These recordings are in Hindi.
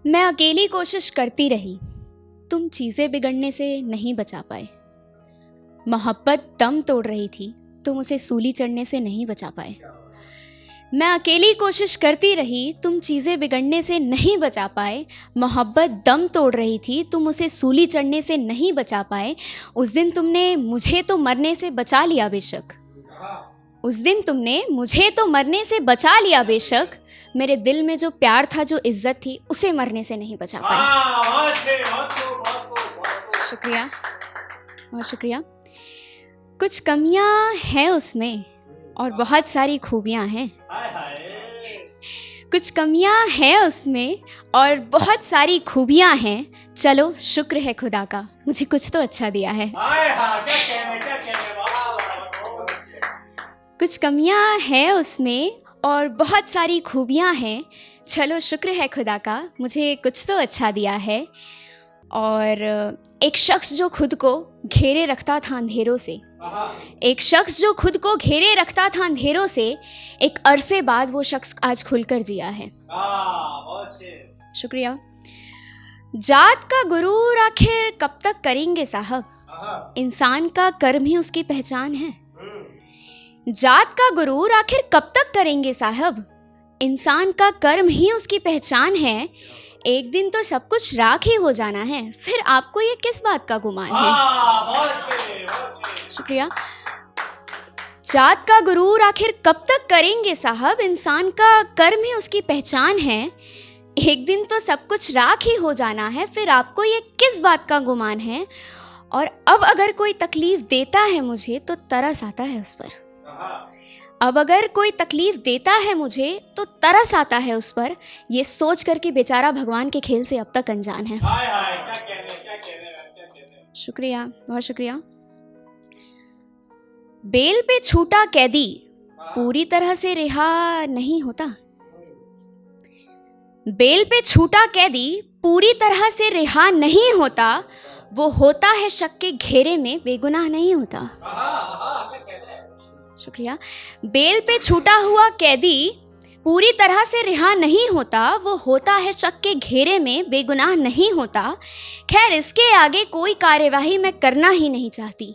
मैं अकेली कोशिश करती रही, तुम चीज़ें बिगड़ने से नहीं बचा पाए। मोहब्बत दम तोड़ रही थी, तुम उसे सूली चढ़ने से नहीं बचा पाए। मैं अकेली कोशिश करती रही, तुम चीज़ें बिगड़ने से नहीं बचा पाए। मोहब्बत दम तोड़ रही थी, तुम उसे सूली चढ़ने से नहीं बचा पाए। उस दिन तुमने मुझे तो मरने से बचा लिया बेशक, उस दिन तुमने मुझे तो मरने से बचा लिया बेशक, मेरे दिल में जो प्यार था, जो इज्जत थी, उसे मरने से नहीं बचा पाए। शुक्रिया, बहुत शुक्रिया। कुछ कमियां हैं उसमें और बहुत सारी खूबियां हैं। कुछ कमियां हैं उसमें और बहुत सारी खूबियां हैं। चलो शुक्र है खुदा का, मुझे कुछ तो अच्छा दिया है। कुछ कमियां हैं उसमें और बहुत सारी खूबियां हैं। चलो शुक्र है खुदा का, मुझे कुछ तो अच्छा दिया है। और एक शख्स जो खुद को घेरे रखता था अंधेरों से, एक शख्स जो खुद को घेरे रखता था अंधेरों से, एक अरसे बाद वो शख्स आज खुलकर जिया है। शुक्रिया। जात का गुरूर आखिर कब तक करेंगे साहब, इंसान का कर्म ही उसकी पहचान है। जात का गुरूर आखिर कब तक करेंगे साहब, इंसान का कर्म ही उसकी पहचान है। एक दिन तो सब कुछ राख ही हो जाना है, फिर आपको ये किस बात का गुमान है। शुक्रिया। जात का गुरूर आखिर कब तक करेंगे साहब, इंसान का कर्म ही उसकी पहचान है। एक दिन तो सब कुछ राख ही हो जाना है, फिर आपको ये किस बात का गुमान है। और अब अगर कोई तकलीफ देता है मुझे तो तरस आता है उस पर, अब अगर कोई तकलीफ देता है मुझे तो तरस आता है उस पर, ये सोच कर कि बेचारा भगवान के खेल से अब तक अनजान है। शुक्रिया, बहुत शुक्रिया। बेल पे छूटा कैदी पूरी तरह से रिहा नहीं होता, बेल पे छूटा कैदी पूरी तरह से रिहा नहीं होता, वो होता है शक के घेरे में बेगुनाह नहीं होता। शुक्रिया। बेल पे छूटा हुआ कैदी पूरी तरह से रिहा नहीं होता, वो होता है शक के घेरे में बेगुनाह नहीं होता। खैर इसके आगे कोई कार्यवाही मैं करना ही नहीं चाहती,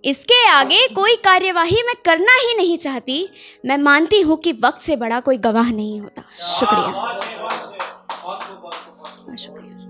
इसके आगे कोई कार्यवाही मैं करना ही नहीं चाहती। मैं मानती हूँ कि वक्त से बड़ा कोई गवाह नहीं होता। शुक्रिया, शुक्रिया।